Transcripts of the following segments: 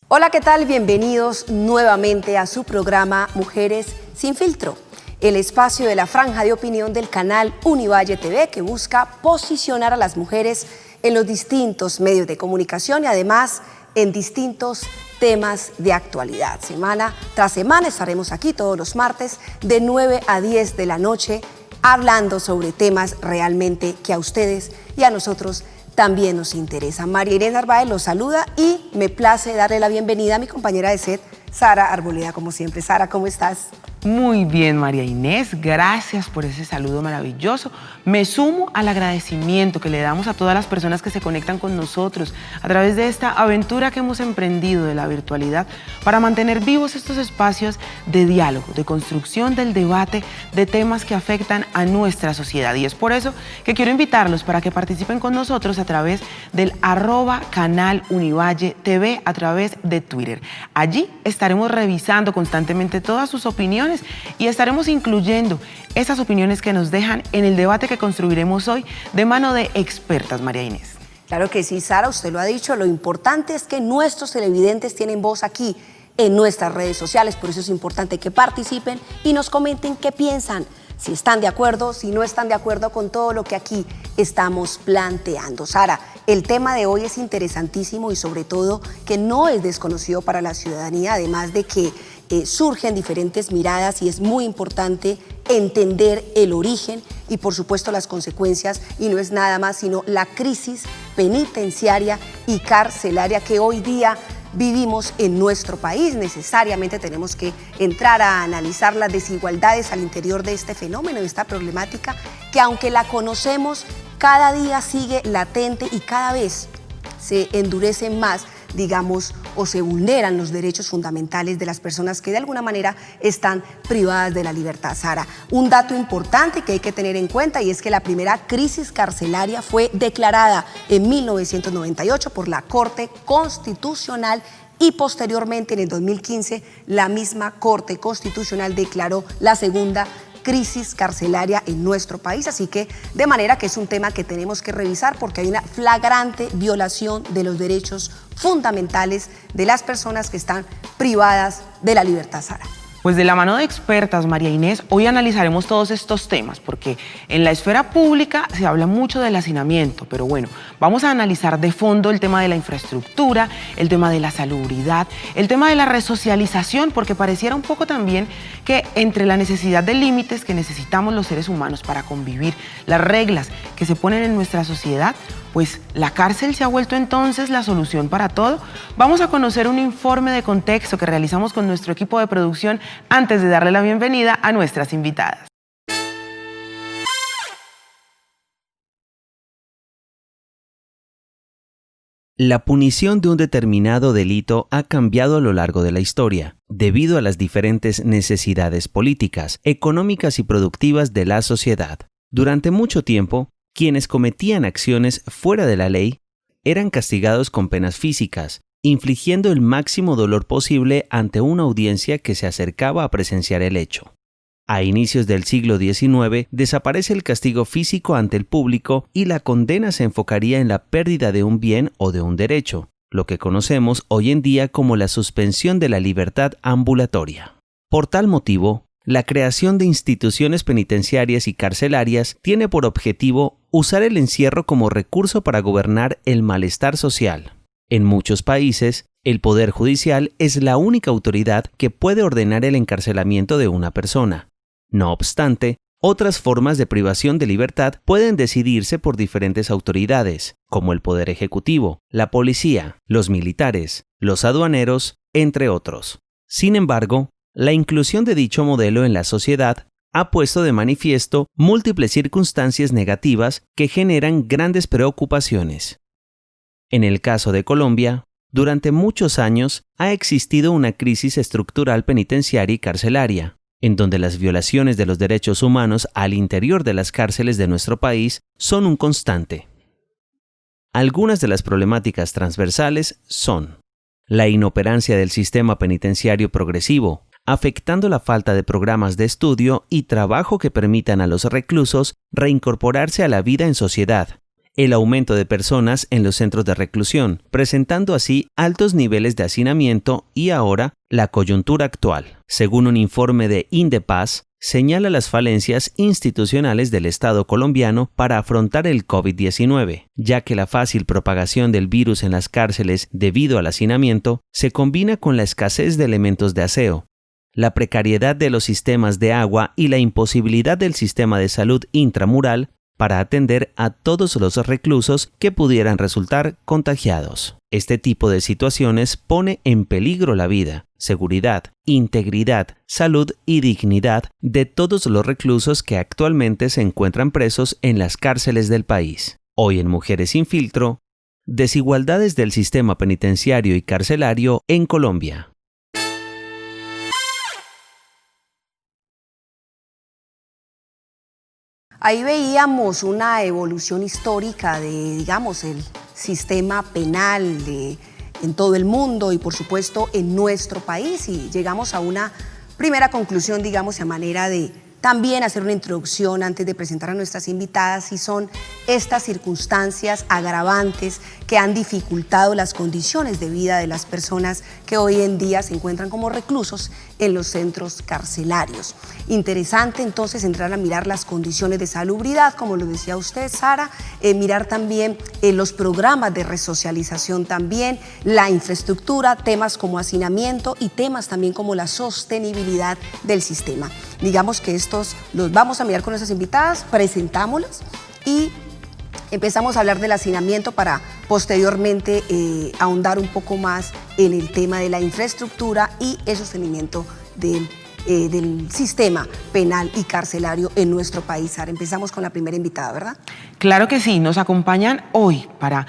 Hola, ¿qué tal? Bienvenidos nuevamente a su programa Mujeres sin Filtro, el espacio de la franja de opinión del canal Univalle TV que busca posicionar a las mujeres en los distintos medios de comunicación y además en distintos temas de actualidad. Semana tras semana estaremos aquí todos los martes de 9 a 10 de la noche hablando sobre temas realmente que a ustedes y a nosotros también nos interesa. María Inés Narváez los saluda y me place darle la bienvenida a mi compañera de set, Sara Arboleda, como siempre. Sara, ¿cómo estás? Muy bien, María Inés, gracias por ese saludo maravilloso. Me sumo al agradecimiento que le damos a todas las personas que se conectan con nosotros a través de esta aventura que hemos emprendido de la virtualidad para mantener vivos estos espacios de diálogo, de construcción del debate de temas que afectan a nuestra sociedad. Y es por eso que quiero invitarlos para que participen con nosotros a través del @canal Univalle TV a través de Twitter. Allí estaremos revisando constantemente todas sus opiniones y estaremos incluyendo esas opiniones que nos dejan en el debate que construiremos hoy de mano de expertas, María Inés. Claro que sí, Sara, usted lo ha dicho, lo importante es que nuestros televidentes tienen voz aquí en nuestras redes sociales, por eso es importante que participen y nos comenten qué piensan, si están de acuerdo, si no están de acuerdo con todo lo que aquí estamos planteando. Sara, el tema de hoy es interesantísimo y sobre todo que no es desconocido para la ciudadanía, además de que surgen diferentes miradas y es muy importante entender el origen y por supuesto las consecuencias, y no es nada más sino la crisis penitenciaria y carcelaria que hoy día vivimos en nuestro país. Necesariamente tenemos que entrar a analizar las desigualdades al interior de este fenómeno, de esta problemática que aunque la conocemos, cada día sigue latente y cada vez se endurecen más, digamos, o se vulneran los derechos fundamentales de las personas que de alguna manera están privadas de la libertad. Sara, un dato importante que hay que tener en cuenta y es que la primera crisis carcelaria fue declarada en 1998 por la Corte Constitucional y posteriormente en el 2015 la misma Corte Constitucional declaró la segunda crisis carcelaria en nuestro país, así que de manera que es un tema que tenemos que revisar porque hay una flagrante violación de los derechos fundamentales de las personas que están privadas de la libertad, Sara. Pues de la mano de expertas, María Inés, hoy analizaremos todos estos temas, porque en la esfera pública se habla mucho del hacinamiento, pero bueno, vamos a analizar de fondo el tema de la infraestructura, el tema de la salubridad, el tema de la resocialización, porque pareciera un poco también que entre la necesidad de límites que necesitamos los seres humanos para convivir, las reglas que se ponen en nuestra sociedad, pues la cárcel se ha vuelto entonces la solución para todo. Vamos a conocer un informe de contexto que realizamos con nuestro equipo de producción antes de darle la bienvenida a nuestras invitadas. La punición de un determinado delito ha cambiado a lo largo de la historia, debido a las diferentes necesidades políticas, económicas y productivas de la sociedad. Durante mucho tiempo, quienes cometían acciones fuera de la ley eran castigados con penas físicas, infligiendo el máximo dolor posible ante una audiencia que se acercaba a presenciar el hecho. A inicios del siglo XIX desaparece el castigo físico ante el público y la condena se enfocaría en la pérdida de un bien o de un derecho, lo que conocemos hoy en día como la suspensión de la libertad ambulatoria. Por tal motivo, la creación de instituciones penitenciarias y carcelarias tiene por objetivo usar el encierro como recurso para gobernar el malestar social. En muchos países, el Poder Judicial es la única autoridad que puede ordenar el encarcelamiento de una persona. No obstante, otras formas de privación de libertad pueden decidirse por diferentes autoridades, como el Poder Ejecutivo, la policía, los militares, los aduaneros, entre otros. Sin embargo, la inclusión de dicho modelo en la sociedad ha puesto de manifiesto múltiples circunstancias negativas que generan grandes preocupaciones. En el caso de Colombia, durante muchos años ha existido una crisis estructural penitenciaria y carcelaria, en donde las violaciones de los derechos humanos al interior de las cárceles de nuestro país son un constante. Algunas de las problemáticas transversales son la inoperancia del sistema penitenciario progresivo, afectando la falta de programas de estudio y trabajo que permitan a los reclusos reincorporarse a la vida en sociedad, el aumento de personas en los centros de reclusión, presentando así altos niveles de hacinamiento y ahora la coyuntura actual. Según un informe de Indepaz, señala las falencias institucionales del Estado colombiano para afrontar el COVID-19, ya que la fácil propagación del virus en las cárceles debido al hacinamiento se combina con la escasez de elementos de aseo, la precariedad de los sistemas de agua y la imposibilidad del sistema de salud intramural para atender a todos los reclusos que pudieran resultar contagiados. Este tipo de situaciones pone en peligro la vida, seguridad, integridad, salud y dignidad de todos los reclusos que actualmente se encuentran presos en las cárceles del país. Hoy en Mujeres sin Filtro, desigualdades del sistema penitenciario y carcelario en Colombia. Ahí veíamos una evolución histórica de, digamos, el sistema penal en todo el mundo y, por supuesto, en nuestro país. Y llegamos a una primera conclusión, digamos, a manera de también hacer una introducción antes de presentar a nuestras invitadas, y son estas circunstancias agravantes que han dificultado las condiciones de vida de las personas que hoy en día se encuentran como reclusos en los centros carcelarios. Interesante entonces entrar a mirar las condiciones de salubridad, como lo decía usted, Sara, mirar también los programas de resocialización también, la infraestructura, temas como hacinamiento y temas también como la sostenibilidad del sistema. Digamos que estos los vamos a mirar con nuestras invitadas, presentámoslas y empezamos a hablar del hacinamiento para posteriormente ahondar un poco más en el tema de la infraestructura y el sostenimiento del sistema penal y carcelario en nuestro país. Sara, empezamos con la primera invitada, ¿verdad? Claro que sí, nos acompañan hoy para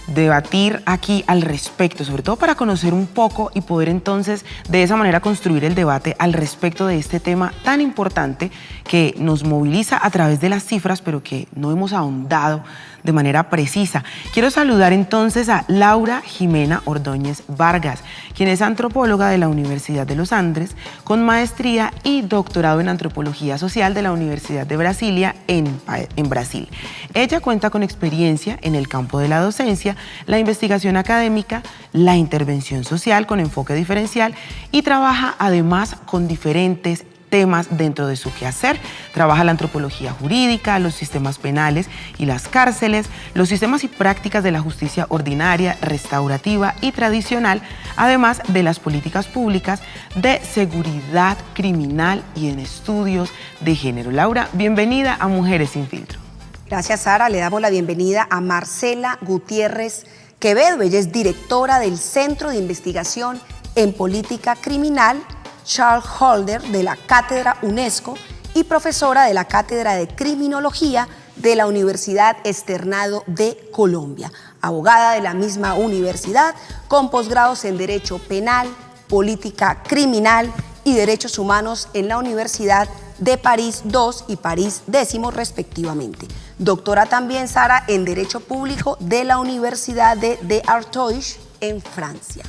debatir aquí al respecto, sobre todo para conocer un poco y poder entonces de esa manera construir el debate al respecto de este tema tan importante que nos moviliza a través de las cifras, pero que no hemos ahondado de manera precisa. Quiero saludar entonces a Laura Jimena Ordóñez Vargas, quien es antropóloga de la Universidad de los Andes, con maestría y doctorado en antropología social de la Universidad de Brasilia en Brasil. Ella cuenta con experiencia en el campo de la docencia, la investigación académica, la intervención social con enfoque diferencial y trabaja además con diferentes temas dentro de su quehacer. Trabaja la antropología jurídica, los sistemas penales y las cárceles, los sistemas y prácticas de la justicia ordinaria, restaurativa y tradicional, además de las políticas públicas de seguridad criminal y en estudios de género. Laura, bienvenida a Mujeres sin Filtro. Gracias, Sara. Le damos la bienvenida a Marcela Gutiérrez Quevedo. Ella es directora del Centro de Investigación en Política Criminal Charles Holder de la Cátedra UNESCO y profesora de la Cátedra de Criminología de la Universidad Externado de Colombia. Abogada de la misma universidad, con posgrados en Derecho Penal, Política Criminal y Derechos Humanos en la Universidad de París II y París X, respectivamente. Doctora también, Sara, en Derecho Público de la Universidad de Artois en Francia.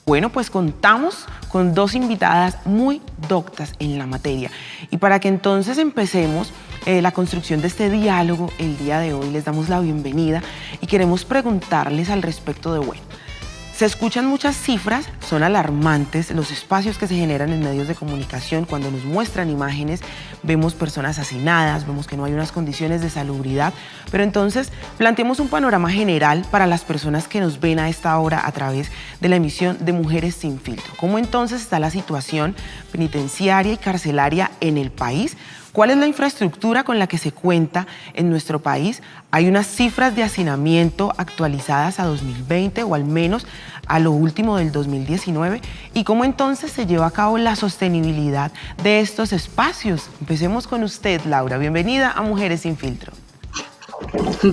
Bueno, pues contamos con dos invitadas muy doctas en la materia. Y para que entonces empecemos la construcción de este diálogo el día de hoy, les damos la bienvenida y queremos preguntarles al respecto de, bueno, se escuchan muchas cifras, son alarmantes los espacios que se generan en medios de comunicación cuando nos muestran imágenes, vemos personas hacinadas, vemos que no hay unas condiciones de salubridad, pero entonces planteemos un panorama general para las personas que nos ven a esta hora a través de la emisión de Mujeres sin Filtro. ¿Cómo entonces está la situación penitenciaria y carcelaria en el país? ¿Cuál es la infraestructura con la que se cuenta en nuestro país? Hay unas cifras de hacinamiento actualizadas a 2020 o al menos a lo último del 2019. ¿Y cómo entonces se lleva a cabo la sostenibilidad de estos espacios? Empecemos con usted, Laura. Bienvenida a Mujeres sin Filtro.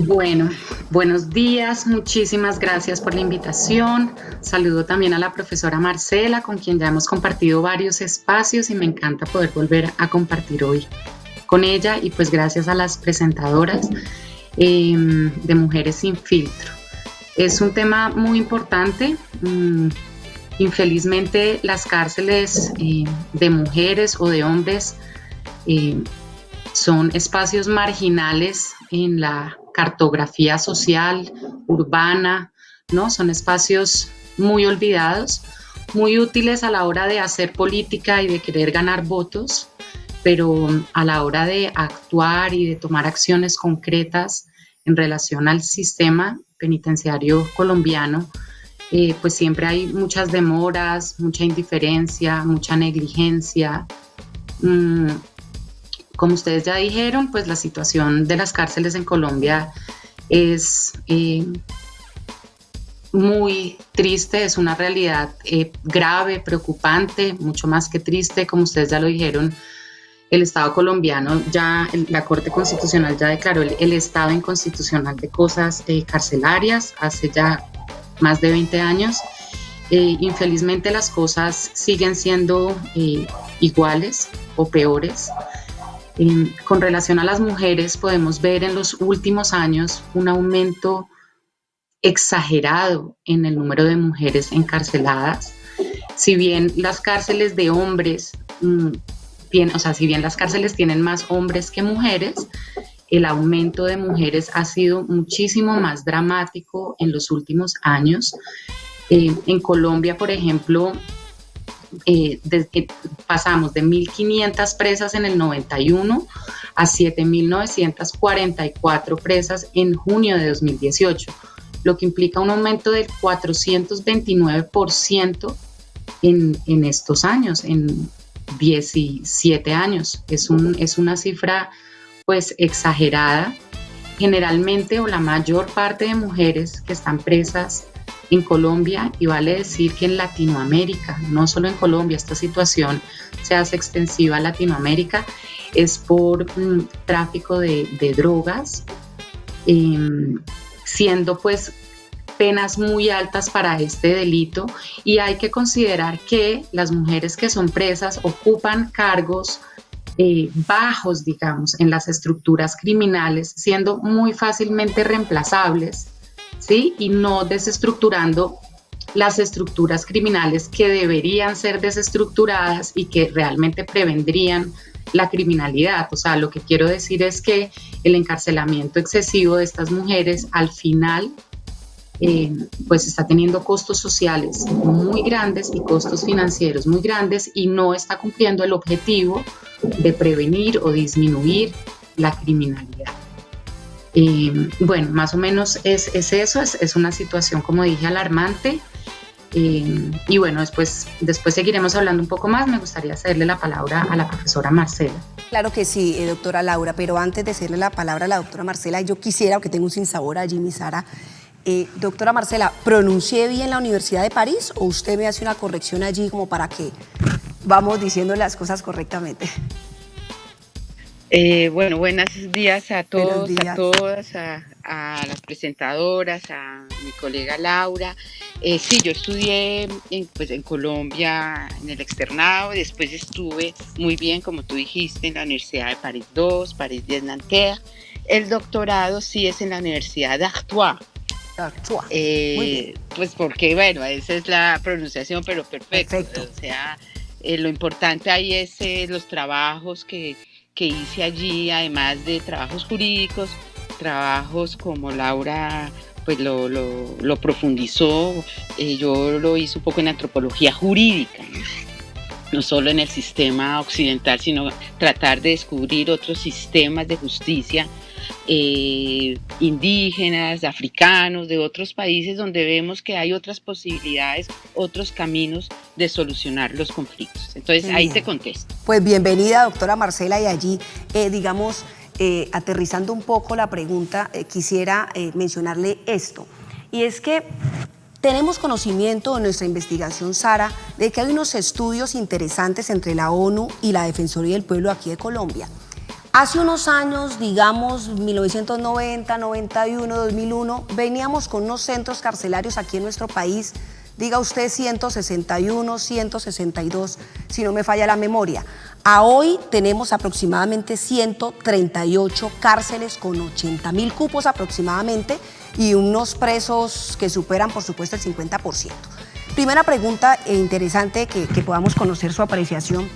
Bueno, buenos días, muchísimas gracias por la invitación. Saludo también a la profesora Marcela, con quien ya hemos compartido varios espacios y me encanta poder volver a compartir hoy con ella, y pues gracias a las presentadoras de Mujeres sin Filtro. Es un tema muy importante. Infelizmente las cárceles de mujeres o de hombres son espacios marginales en la cartografía social, urbana, ¿no? Son espacios muy olvidados, muy útiles a la hora de hacer política y de querer ganar votos, pero a la hora de actuar y de tomar acciones concretas en relación al sistema penitenciario colombiano, pues siempre hay muchas demoras, mucha indiferencia, mucha negligencia. Como ustedes ya dijeron, pues la situación de las cárceles en Colombia es muy triste, es una realidad grave, preocupante, mucho más que triste. Como ustedes ya lo dijeron, el Estado colombiano, la Corte Constitucional ya declaró el estado inconstitucional de cosas carcelarias hace ya más de 20 años. Infelizmente las cosas siguen siendo iguales o peores. Con relación a las mujeres, podemos ver en los últimos años un aumento exagerado en el número de mujeres encarceladas. Si bien las cárceles de hombres si bien las cárceles tienen más hombres que mujeres, el aumento de mujeres ha sido muchísimo más dramático en los últimos años. En Colombia, por ejemplo, pasamos de 1.500 presas en el 91 a 7.944 presas en junio de 2018, lo que implica un aumento del 429% en estos años, en 17 años. Es una cifra pues exagerada. Generalmente, o la mayor parte de mujeres que están presas en Colombia, y vale decir que en Latinoamérica, no solo en Colombia, esta situación se hace extensiva a Latinoamérica, es por tráfico de drogas, siendo pues penas muy altas para este delito, y hay que considerar que las mujeres que son presas ocupan cargos bajos, digamos, en las estructuras criminales, siendo muy fácilmente reemplazables, ¿sí? Y no desestructurando las estructuras criminales que deberían ser desestructuradas y que realmente prevendrían la criminalidad. O sea, lo que quiero decir es que el encarcelamiento excesivo de estas mujeres al final pues está teniendo costos sociales muy grandes y costos financieros muy grandes, y no está cumpliendo el objetivo de prevenir o disminuir la criminalidad. Bueno, más o menos es eso, es una situación, como dije, alarmante. Y bueno, después seguiremos hablando un poco más. Me gustaría cederle la palabra a la profesora Marcela. Claro que sí, doctora Laura, pero antes de cederle la palabra a la doctora Marcela, yo quisiera, que tengo un sinsabor allí, mi Sara, doctora Marcela, ¿pronuncié bien la Universidad de París o usted me hace una corrección allí como para que vamos diciendo las cosas correctamente? Bueno, buenos días a todos, días. a todas, a las presentadoras, a mi colega Laura. Sí, yo estudié en Colombia en el externado, después estuve muy bien, como tú dijiste, en la Universidad de París II, París 10 Nanterre. El doctorado sí es en la Universidad d'Artois. Pues porque, bueno, esa es la pronunciación, pero perfecto. O sea, lo importante ahí es los trabajos que hice allí, además de trabajos jurídicos, trabajos como Laura pues lo profundizó. Yo lo hice un poco en antropología jurídica, no solo en el sistema occidental, sino tratar de descubrir otros sistemas de justicia indígenas, africanos, de otros países, donde vemos que hay otras posibilidades, otros caminos de solucionar los conflictos. Entonces, sí, ahí te contesto. Pues bienvenida, doctora Marcela, y allí, aterrizando un poco la pregunta, quisiera mencionarle esto, y es que tenemos conocimiento en nuestra investigación, Sara, de que hay unos estudios interesantes entre la ONU y la Defensoría del Pueblo aquí de Colombia. Hace unos años, digamos 1990, 91, 2001, veníamos con unos centros carcelarios aquí en nuestro país, diga usted 161, 162, si no me falla la memoria. A hoy tenemos aproximadamente 138 cárceles con 80.000 cupos aproximadamente y unos presos que superan, por supuesto, el 50%. Primera pregunta interesante que podamos conocer su apreciación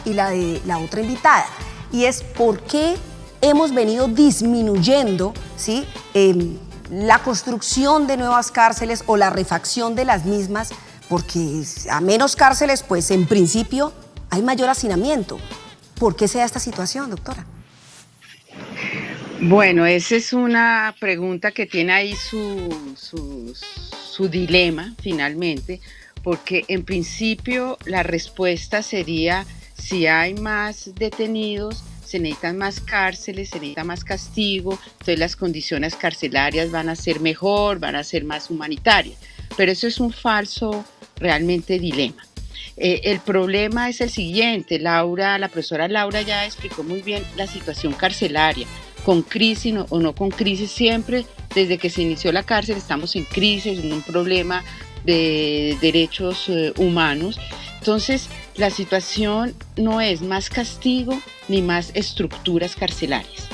y la de la otra invitada. Y es ¿por qué hemos venido disminuyendo, ¿sí?, la construcción de nuevas cárceles o la refacción de las mismas, porque a menos cárceles, pues en principio hay mayor hacinamiento. ¿Por qué se da esta situación, doctora? Bueno, esa es una pregunta que tiene ahí su dilema finalmente, porque en principio la respuesta sería: si hay más detenidos, se necesitan más cárceles, se necesita más castigo, entonces las condiciones carcelarias van a ser mejor, van a ser más humanitarias. Pero eso es un falso realmente dilema. El problema es el siguiente: la profesora Laura ya explicó muy bien la situación carcelaria, con crisis o no con crisis. Siempre desde que se inició la cárcel estamos en crisis, en un problema de derechos humanos. Entonces, la situación no es más castigo ni más estructuras carcelarias.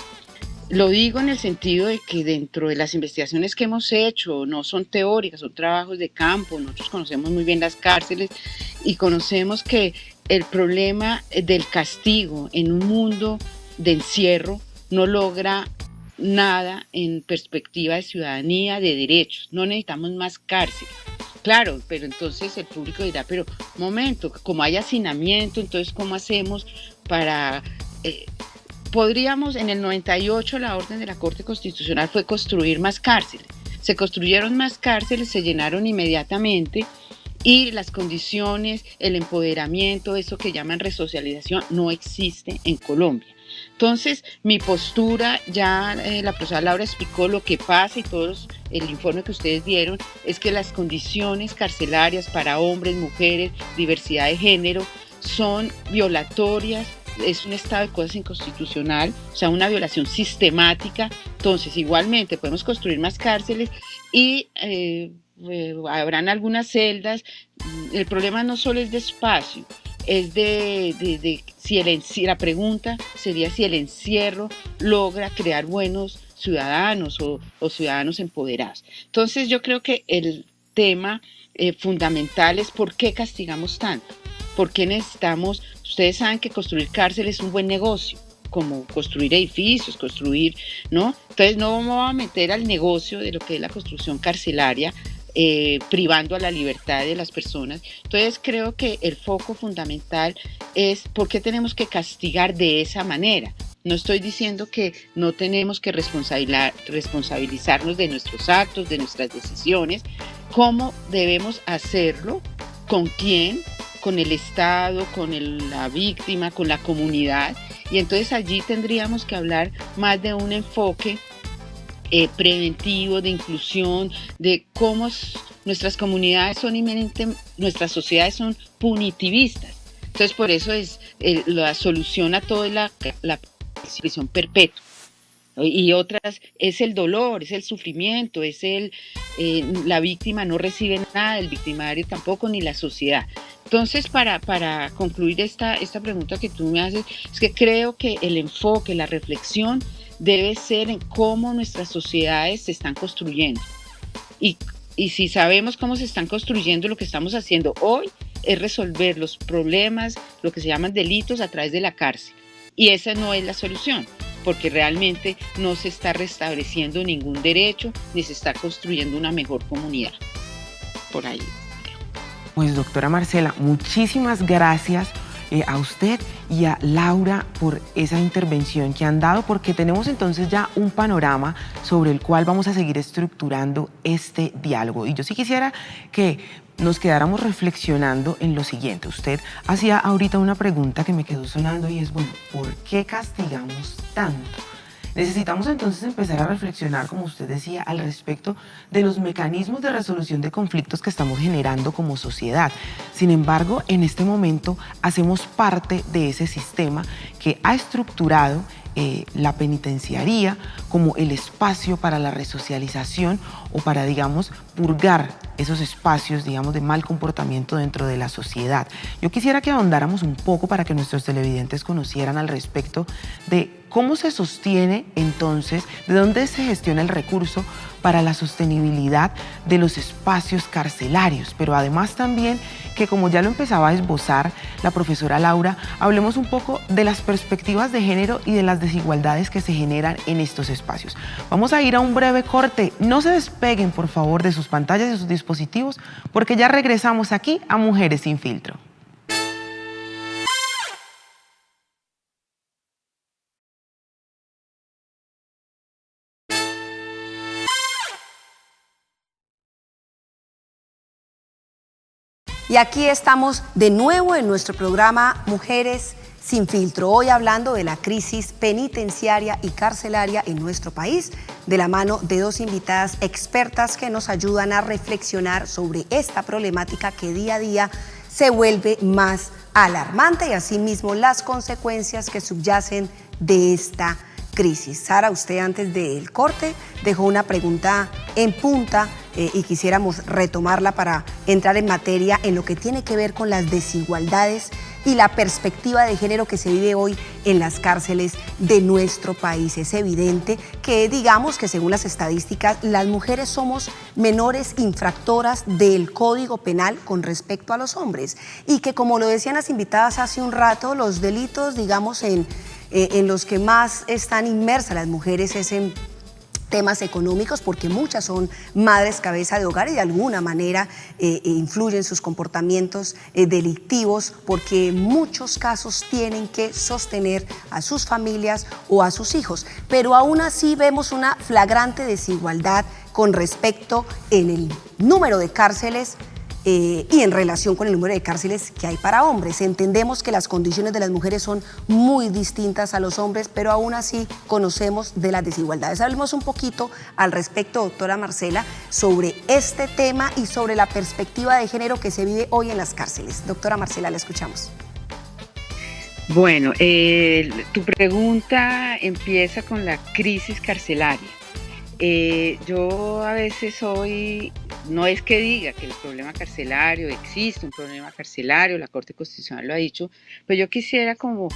Lo digo en el sentido de que dentro de las investigaciones que hemos hecho, no son teóricas, son trabajos de campo. Nosotros conocemos muy bien las cárceles y conocemos que el problema del castigo en un mundo de encierro no logra nada en perspectiva de ciudadanía, de derechos. No necesitamos más cárceles. Claro, pero entonces el público dirá: pero momento, como hay hacinamiento, entonces ¿cómo hacemos para...? Podríamos, en el 98 la orden de la Corte Constitucional fue construir más cárceles. Se construyeron más cárceles, se llenaron inmediatamente y las condiciones, el empoderamiento, eso que llaman resocialización, no existe en Colombia. Entonces, mi postura, ya la profesora Laura explicó lo que pasa y el informe que ustedes dieron, es que las condiciones carcelarias para hombres, mujeres, diversidad de género, son violatorias. Es un estado de cosas inconstitucional, o sea, una violación sistemática. Entonces, igualmente podemos construir más cárceles y habrán algunas celdas. El problema no solo es de espacio, es si la pregunta sería si el encierro logra crear buenos ciudadanos o ciudadanos empoderados. Entonces, yo creo que el tema fundamental es por qué castigamos tanto. ¿Por qué necesitamos? Ustedes saben que construir cárceles es un buen negocio, como construir edificios, ¿no? Entonces no vamos a meter al negocio de lo que es la construcción carcelaria, privando a la libertad de las personas. Entonces creo que el foco fundamental es por qué tenemos que castigar de esa manera. No estoy diciendo que no tenemos que responsabilizarnos de nuestros actos, de nuestras decisiones. ¿Cómo debemos hacerlo? ¿Con quién? Con el Estado, con la víctima, con la comunidad. Y entonces allí tendríamos que hablar más de un enfoque preventivo, de inclusión, de cómo nuestras comunidades nuestras sociedades son punitivistas. Entonces por eso es la solución a todo la prisión perpetua. Y otras es el dolor, es el sufrimiento, la víctima no recibe nada, el victimario tampoco, ni la sociedad. Entonces, para concluir esta pregunta que tú me haces, es que creo que el enfoque, la reflexión debe ser en cómo nuestras sociedades se están construyendo. Y si sabemos cómo se están construyendo, lo que estamos haciendo hoy es resolver los problemas, lo que se llaman delitos, a través de la cárcel. Y esa no es la solución, porque realmente no se está restableciendo ningún derecho, ni se está construyendo una mejor comunidad. Por ahí. Pues doctora Marcela, muchísimas gracias a usted y a Laura por esa intervención que han dado, porque tenemos entonces ya un panorama sobre el cual vamos a seguir estructurando este diálogo. Y yo sí quisiera que nos quedáramos reflexionando en lo siguiente. Usted hacía ahorita una pregunta que me quedó sonando y es, bueno, ¿por qué castigamos tanto? Necesitamos entonces empezar a reflexionar, como usted decía, al respecto de los mecanismos de resolución de conflictos que estamos generando como sociedad. Sin embargo, en este momento hacemos parte de ese sistema que ha estructurado la penitenciaría como el espacio para la resocialización o para, digamos, purgar esos espacios, digamos, de mal comportamiento dentro de la sociedad. Yo quisiera que ahondáramos un poco para que nuestros televidentes conocieran al respecto de cómo se sostiene entonces, de dónde se gestiona el recurso para la sostenibilidad de los espacios carcelarios, pero además también que, como ya lo empezaba a esbozar la profesora Laura, hablemos un poco de las perspectivas de género y de las desigualdades que se generan en estos espacios. Vamos a ir a un breve corte. No se despeguen, por favor, de sus pantallas y de sus dispositivos, porque ya regresamos aquí a Mujeres sin Filtro. Y aquí estamos de nuevo en nuestro programa Mujeres sin Filtro, hoy hablando de la crisis penitenciaria y carcelaria en nuestro país, de la mano de dos invitadas expertas que nos ayudan a reflexionar sobre esta problemática que día a día se vuelve más alarmante y asimismo las consecuencias que subyacen de esta crisis. Sara, usted antes del corte dejó una pregunta en punta y quisiéramos retomarla para entrar en materia en lo que tiene que ver con las desigualdades y la perspectiva de género que se vive hoy en las cárceles de nuestro país. Es evidente que, digamos que según las estadísticas, las mujeres somos menores infractoras del Código Penal con respecto a los hombres y que, como lo decían las invitadas hace un rato, los delitos, digamos, en los que más están inmersas las mujeres es en temas económicos, porque muchas son madres cabeza de hogar y de alguna manera influyen sus comportamientos delictivos, porque en muchos casos tienen que sostener a sus familias o a sus hijos. Pero aún así vemos una flagrante desigualdad con respecto en el número de cárceles y en relación con el número de cárceles que hay para hombres. Entendemos que las condiciones de las mujeres son muy distintas a los hombres, pero aún así conocemos de las desigualdades. Hablemos un poquito al respecto, doctora Marcela, sobre este tema y sobre la perspectiva de género que se vive hoy en las cárceles. Doctora Marcela, la escuchamos. Bueno, tu pregunta empieza con la crisis carcelaria. Yo a veces no es que diga que el problema carcelario, existe un problema carcelario, la Corte Constitucional lo ha dicho, pero yo quisiera como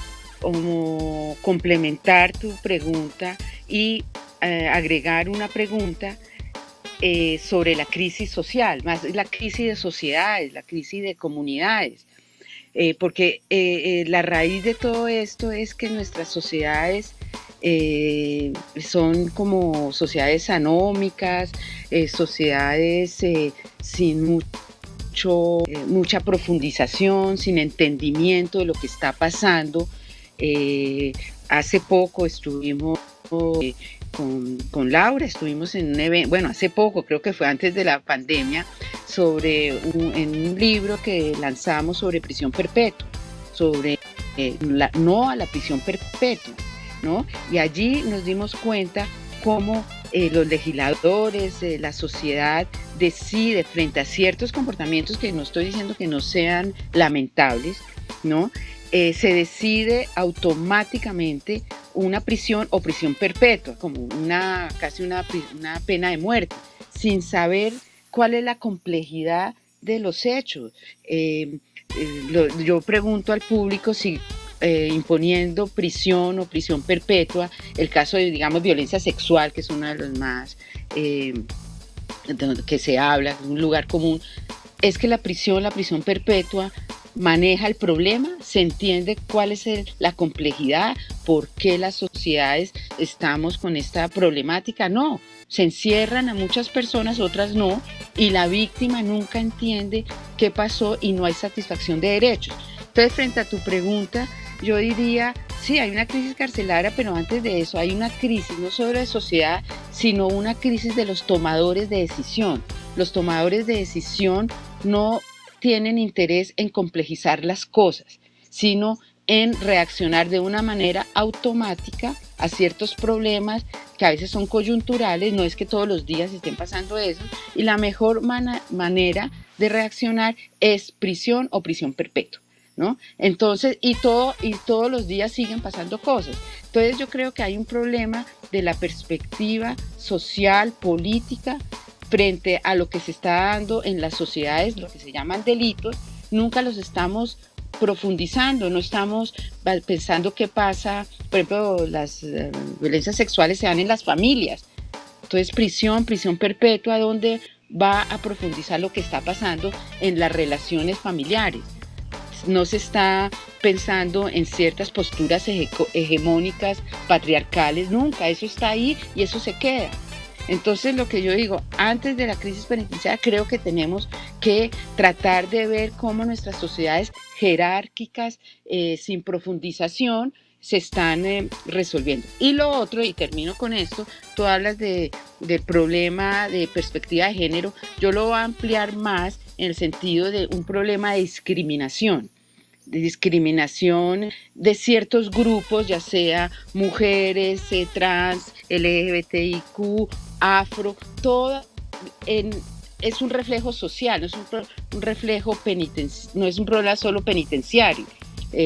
complementar tu pregunta y agregar una pregunta sobre la crisis social, más la crisis de sociedades, la crisis de comunidades, porque la raíz de todo esto es que nuestras sociedades son como sociedades anómicas, sociedades sin mucha profundización, sin entendimiento de lo que está pasando. Hace poco estuvimos con Laura, estuvimos en un evento, bueno, hace poco, creo que fue antes de la pandemia, en un libro que lanzamos sobre prisión perpetua, sobre no a la prisión perpetua, ¿no? Y allí nos dimos cuenta cómo los legisladores, la sociedad decide frente a ciertos comportamientos, que no estoy diciendo que no sean lamentables, ¿no? Se decide automáticamente una prisión o prisión perpetua, como casi una pena de muerte, sin saber cuál es la complejidad de los hechos. Yo pregunto al público si imponiendo prisión o prisión perpetua, el caso de, digamos, violencia sexual, que es uno de los más que se habla, un lugar común, es que la prisión perpetua maneja el problema, se entiende cuál es la complejidad, por qué las sociedades estamos con esta problemática. No, se encierran a muchas personas, otras no, y la víctima nunca entiende qué pasó y no hay satisfacción de derechos. Entonces, frente a tu pregunta, yo diría, sí, hay una crisis carcelaria, pero antes de eso hay una crisis no solo de sociedad, sino una crisis de los tomadores de decisión. Los tomadores de decisión no tienen interés en complejizar las cosas, sino en reaccionar de una manera automática a ciertos problemas que a veces son coyunturales, no es que todos los días estén pasando eso, y la mejor manera de reaccionar es prisión o prisión perpetua, ¿no? Entonces, y todos los días siguen pasando cosas. Entonces yo creo que hay un problema de la perspectiva social, política, frente a lo que se está dando en las sociedades, lo que se llaman delitos, nunca los estamos profundizando, no estamos pensando qué pasa. Por ejemplo, las violencias sexuales se dan en las familias. Entonces, prisión perpetua, donde va a profundizar lo que está pasando en las relaciones familiares. No se está pensando en ciertas posturas hegemónicas, patriarcales, nunca. Eso está ahí y eso se queda. Entonces, lo que yo digo, antes de la crisis penitenciaria, creo que tenemos que tratar de ver cómo nuestras sociedades jerárquicas, sin profundización, se están resolviendo. Y lo otro, y termino con esto, tú hablas del problema de perspectiva de género, yo lo voy a ampliar más en el sentido de un problema de discriminación de ciertos grupos, ya sea mujeres, trans, LGBTIQ, afro, todo es un reflejo social, no es un reflejo no es un problema solo penitenciario.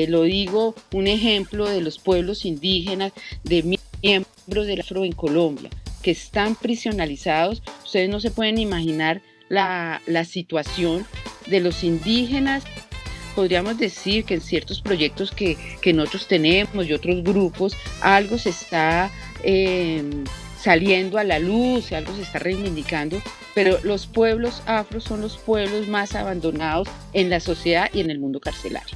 Lo digo, un ejemplo de los pueblos indígenas, de miembros del afro en Colombia, que están prisionalizados. Ustedes no se pueden imaginar la situación de los indígenas. Podríamos decir que en ciertos proyectos que nosotros tenemos y otros grupos, algo se está saliendo a la luz, algo se está reivindicando, pero los pueblos afro son los pueblos más abandonados en la sociedad y en el mundo carcelario.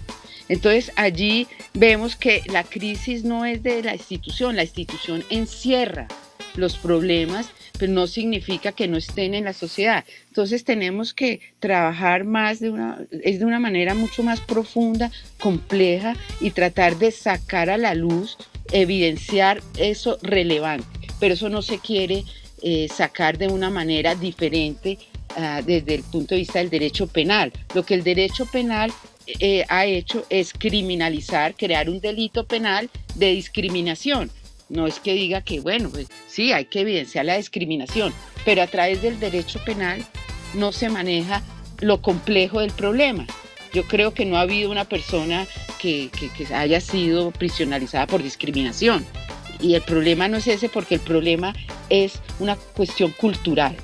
Entonces allí vemos que la crisis no es de la institución encierra los problemas, pero no significa que no estén en la sociedad. Entonces tenemos que trabajar más de una manera mucho más profunda, compleja, y tratar de sacar a la luz, evidenciar eso relevante, pero eso no se quiere sacar de una manera diferente desde el punto de vista del derecho penal. Lo que el derecho penal ha hecho es criminalizar, crear un delito penal de discriminación. No es que diga que, bueno, pues sí, hay que evidenciar la discriminación, pero a través del derecho penal no se maneja lo complejo del problema. Yo creo que no ha habido una persona que haya sido prisionalizada por discriminación. Y el problema no es ese, porque el problema es una cuestión cultural,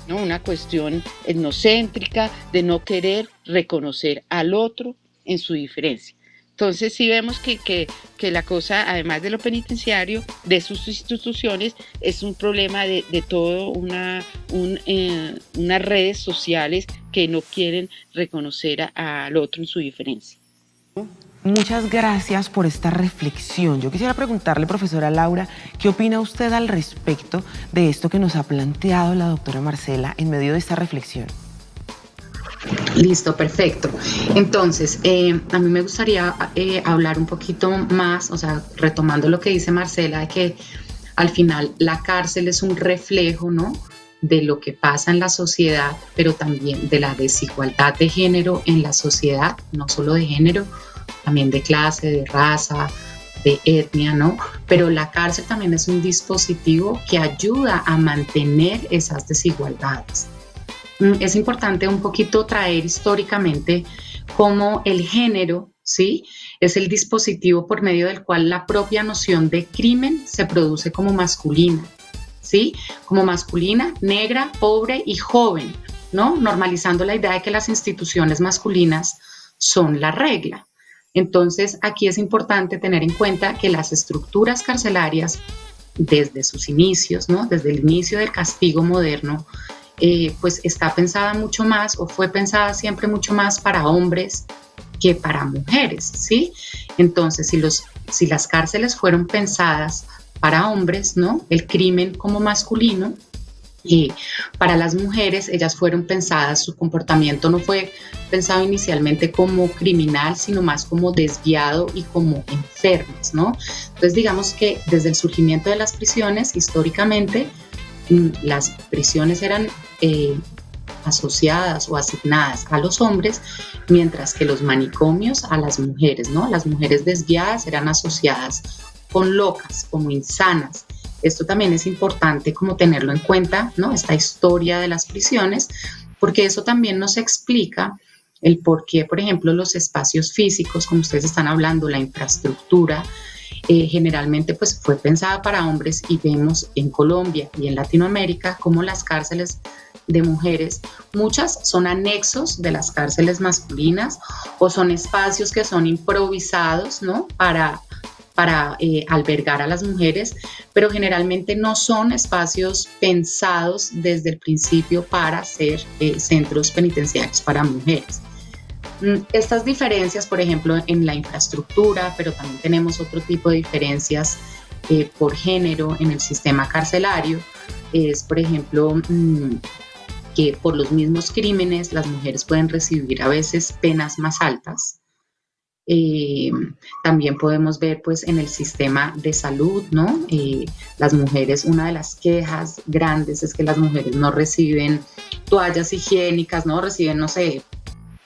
¿no? Una cuestión etnocéntrica de no querer reconocer al otro en su diferencia. Entonces sí vemos que la cosa, además de lo penitenciario, de sus instituciones, es un problema de todo unas redes sociales que no quieren reconocer al otro en su diferencia. Muchas gracias por esta reflexión. Yo quisiera preguntarle, profesora Laura, ¿qué opina usted al respecto de esto que nos ha planteado la doctora Marcela en medio de esta reflexión? Listo, perfecto. Entonces, a mí me gustaría hablar un poquito más, o sea, retomando lo que dice Marcela, de que al final la cárcel es un reflejo, ¿no?, de lo que pasa en la sociedad, pero también de la desigualdad de género en la sociedad, no solo de género, también de clase, de raza, de etnia, ¿no? Pero la cárcel también es un dispositivo que ayuda a mantener esas desigualdades. Es importante un poquito traer históricamente cómo el género, ¿sí?, es el dispositivo por medio del cual la propia noción de crimen se produce como masculina, ¿sí?, como masculina, negra, pobre y joven, ¿no?, normalizando la idea de que las instituciones masculinas son la regla. Entonces, aquí es importante tener en cuenta que las estructuras carcelarias, desde sus inicios, ¿no?, desde el inicio del castigo moderno, pues está pensada mucho más, o fue pensada siempre mucho más para hombres que para mujeres, ¿sí? Entonces, si las cárceles fueron pensadas para hombres, ¿no?, el crimen como masculino, y para las mujeres, ellas fueron pensadas, su comportamiento no fue pensado inicialmente como criminal, sino más como desviado y como enfermas, ¿no? Entonces, digamos que desde el surgimiento de las prisiones, históricamente, las prisiones eran asociadas o asignadas a los hombres, mientras que los manicomios a las mujeres, ¿no? Las mujeres desviadas eran asociadas con locas, como insanas. Esto también es importante como tenerlo en cuenta, ¿no?, esta historia de las prisiones, porque eso también nos explica el por qué, por ejemplo, los espacios físicos, como ustedes están hablando, la infraestructura, generalmente pues fue pensada para hombres, y vemos en Colombia y en Latinoamérica cómo las cárceles de mujeres, muchas son anexos de las cárceles masculinas o son espacios que son improvisados, ¿no? Para albergar a las mujeres, pero generalmente no son espacios pensados desde el principio para ser centros penitenciarios para mujeres. Estas diferencias, por ejemplo, en la infraestructura, pero también tenemos otro tipo de diferencias por género en el sistema carcelario, es, por ejemplo, que por los mismos crímenes las mujeres pueden recibir a veces penas más altas. También podemos ver pues en el sistema de salud, ¿no? Las mujeres, una de las quejas grandes es que las mujeres no reciben toallas higiénicas, ¿no? Reciben, no sé,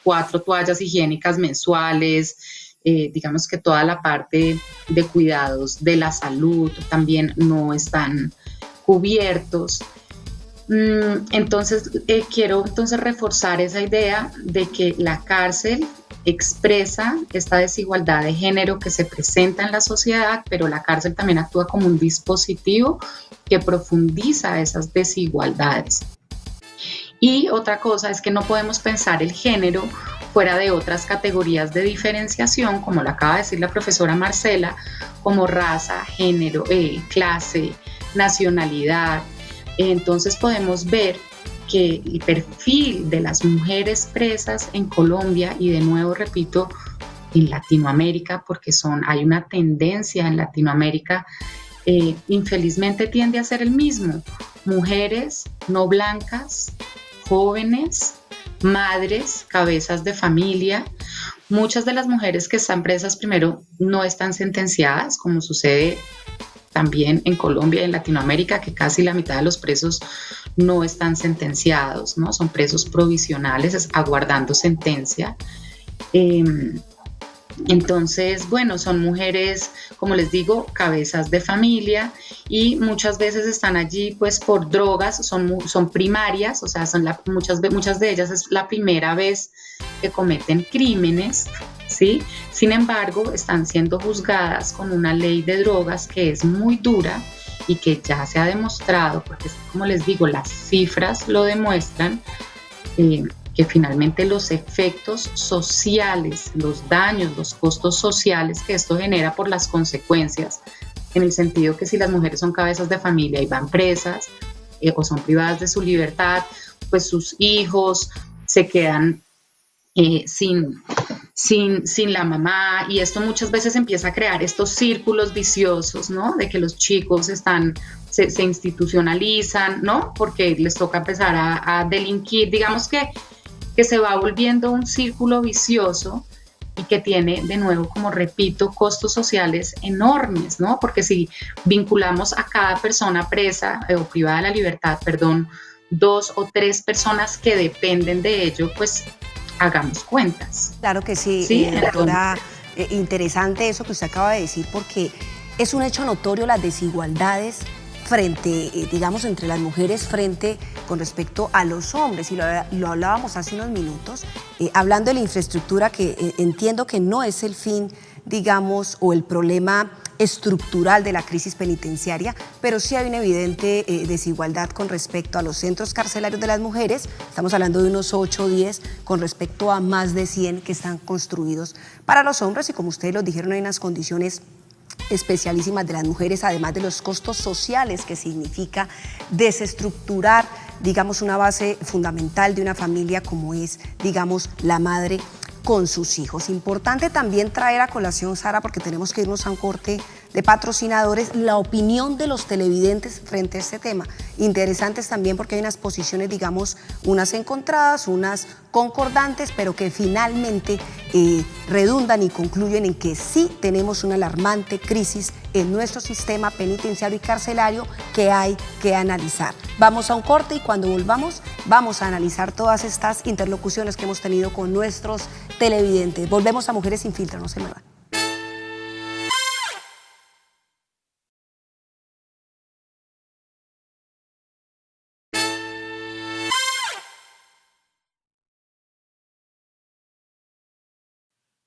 4 toallas higiénicas mensuales, digamos que toda la parte de cuidados de la salud también no están cubiertos. Entonces, quiero entonces reforzar esa idea de que la cárcel expresa esta desigualdad de género que se presenta en la sociedad, pero la cárcel también actúa como un dispositivo que profundiza esas desigualdades. Y otra cosa es que no podemos pensar el género fuera de otras categorías de diferenciación, como lo acaba de decir la profesora Marcela, como raza, género, clase, nacionalidad. Entonces podemos ver que el perfil de las mujeres presas en Colombia, y de nuevo repito, en Latinoamérica, porque hay una tendencia en Latinoamérica, infelizmente tiende a ser el mismo. Mujeres no blancas, jóvenes, madres, cabezas de familia. Muchas de las mujeres que están presas primero no están sentenciadas, como sucede también en Colombia y en Latinoamérica, que casi la mitad de los presos no están sentenciados, ¿no? Son presos provisionales, aguardando sentencia. Entonces, bueno, son mujeres, como les digo, cabezas de familia, y muchas veces están allí pues por drogas, son primarias, o sea, muchas de ellas es la primera vez que cometen crímenes, ¿sí? Sin embargo, están siendo juzgadas con una ley de drogas que es muy dura y que ya se ha demostrado, porque como les digo, las cifras lo demuestran, que finalmente los efectos sociales, los daños, los costos sociales que esto genera por las consecuencias, en el sentido que si las mujeres son cabezas de familia y van presas o son privadas de su libertad, pues sus hijos se quedan sin la mamá, y esto muchas veces empieza a crear estos círculos viciosos, ¿no? De que los chicos se institucionalizan, ¿no? Porque les toca empezar a delinquir, digamos que se va volviendo un círculo vicioso y que tiene, de nuevo, como repito, costos sociales enormes, ¿no? Porque si vinculamos a cada persona presa o privada de la libertad, perdón, 2 o 3 personas que dependen de ello, pues hagamos cuentas. Claro que sí, ¿Sí? doctora, interesante eso que usted acaba de decir, porque es un hecho notorio las desigualdades frente, digamos, entre las mujeres con respecto a los hombres, y lo hablábamos hace unos minutos, hablando de la infraestructura, que entiendo que no es el fin, digamos, o el problema estructural de la crisis penitenciaria, pero sí hay una evidente desigualdad con respecto a los centros carcelarios de las mujeres. Estamos hablando de unos 8 o 10 con respecto a más de 100 que están construidos para los hombres, y como ustedes lo dijeron, hay unas condiciones especialísimas de las mujeres, además de los costos sociales que significa desestructurar, digamos, una base fundamental de una familia como es, digamos, la madre con sus hijos. Importante también traer a colación, Sara, porque tenemos que irnos a un corte de patrocinadores, la opinión de los televidentes frente a este tema. Interesantes también porque hay unas posiciones, digamos, unas encontradas, unas concordantes, pero que finalmente redundan y concluyen en que sí tenemos una alarmante crisis en nuestro sistema penitenciario y carcelario que hay que analizar. Vamos a un corte y cuando volvamos vamos a analizar todas estas interlocuciones que hemos tenido con nuestros televidentes. Volvemos a Mujeres sin Filtro, no se me van.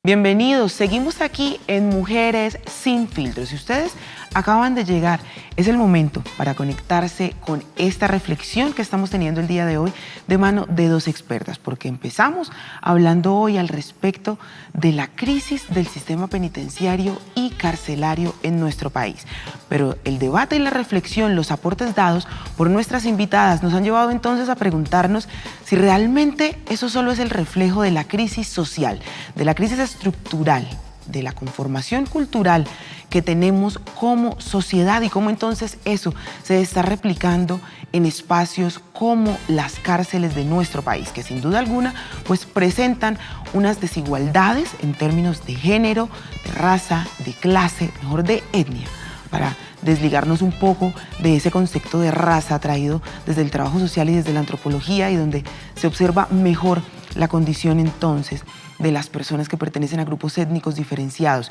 Bienvenidos, seguimos aquí en Mujeres Sin Filtros. Si ustedes acaban de llegar, es el momento para conectarse con esta reflexión que estamos teniendo el día de hoy de mano de dos expertas, porque empezamos hablando hoy al respecto de la crisis del sistema penitenciario y carcelario en nuestro país. Pero el debate y la reflexión, los aportes dados por nuestras invitadas nos han llevado entonces a preguntarnos si realmente eso solo es el reflejo de la crisis social, de la crisis estructural, de la conformación cultural que tenemos como sociedad y cómo entonces eso se está replicando en espacios como las cárceles de nuestro país, que sin duda alguna pues presentan unas desigualdades en términos de género, de raza, de clase, mejor de etnia, para desligarnos un poco de ese concepto de raza traído desde el trabajo social y desde la antropología, y donde se observa mejor la condición entonces de las personas que pertenecen a grupos étnicos diferenciados.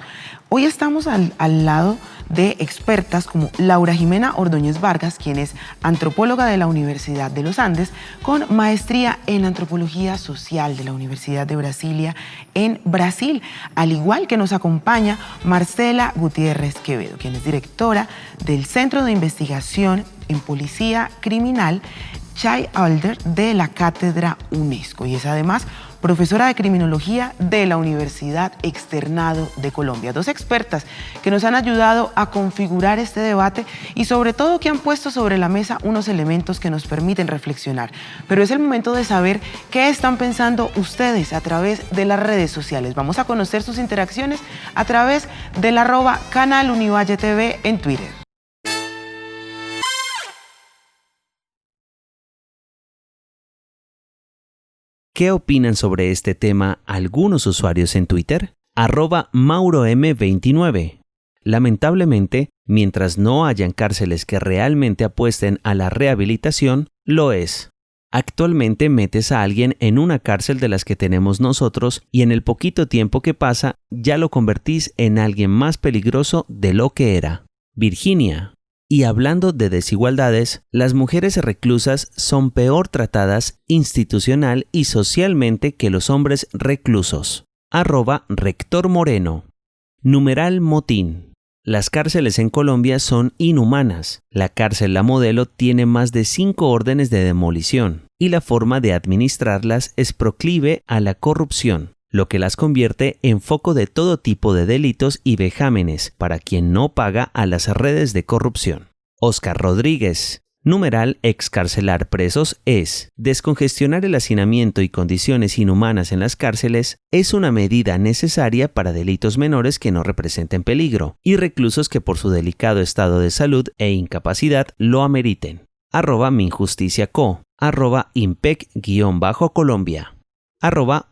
Hoy estamos al lado de expertas como Laura Jimena Ordóñez Vargas, quien es antropóloga de la Universidad de los Andes, con maestría en antropología social de la Universidad de Brasilia en Brasil, al igual que nos acompaña Marcela Gutiérrez Quevedo, quien es directora del Centro de Investigación en Policía Criminal Chay Alder de la Cátedra UNESCO, y es además profesora de Criminología de la Universidad Externado de Colombia. Dos expertas que nos han ayudado a configurar este debate y sobre todo que han puesto sobre la mesa unos elementos que nos permiten reflexionar. Pero es el momento de saber qué están pensando ustedes a través de las redes sociales. Vamos a conocer sus interacciones a través del @canal Univalle TV en Twitter. ¿Qué opinan sobre este tema algunos usuarios en Twitter? @MauroM29. Lamentablemente, mientras no hayan cárceles que realmente apuesten a la rehabilitación, lo es. Actualmente metes a alguien en una cárcel de las que tenemos nosotros y en el poquito tiempo que pasa ya lo convertís en alguien más peligroso de lo que era. Virginia. Y hablando de desigualdades, las mujeres reclusas son peor tratadas institucional y socialmente que los hombres reclusos. @Rector Moreno. #Motín. Las cárceles en Colombia son inhumanas. La cárcel La Modelo tiene más de 5 órdenes de demolición y la forma de administrarlas es proclive a la corrupción, lo que las convierte en foco de todo tipo de delitos y vejámenes para quien no paga a las redes de corrupción. Oscar Rodríguez. Excarcelar presos es: descongestionar el hacinamiento y condiciones inhumanas en las cárceles es una medida necesaria para delitos menores que no representen peligro y reclusos que por su delicado estado de salud e incapacidad lo ameriten. @minjusticiaco. @impec_colombia.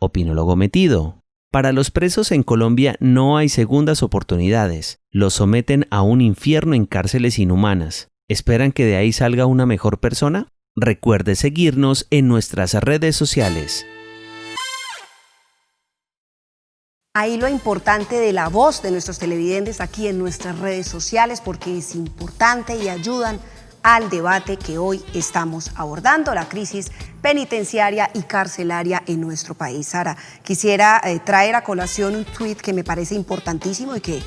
@opinólogo metido. Para los presos en Colombia no hay segundas oportunidades. Los someten a un infierno en cárceles inhumanas. ¿Esperan que de ahí salga una mejor persona? Recuerde seguirnos en nuestras redes sociales. Ahí lo importante de la voz de nuestros televidentes aquí en nuestras redes sociales, porque es importante y ayudan al debate que hoy estamos abordando, la crisis penitenciaria y carcelaria en nuestro país. Sara, quisiera traer a colación un tuit que me parece importantísimo y que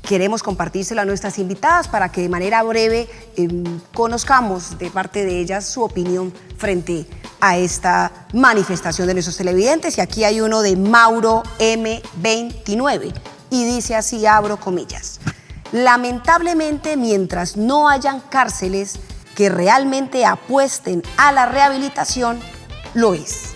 queremos compartírselo a nuestras invitadas para que de manera breve conozcamos de parte de ellas su opinión frente a esta manifestación de nuestros televidentes. Y aquí hay uno de Mauro M29 y dice así, abro comillas: lamentablemente, mientras no hayan cárceles que realmente apuesten a la rehabilitación, lo es.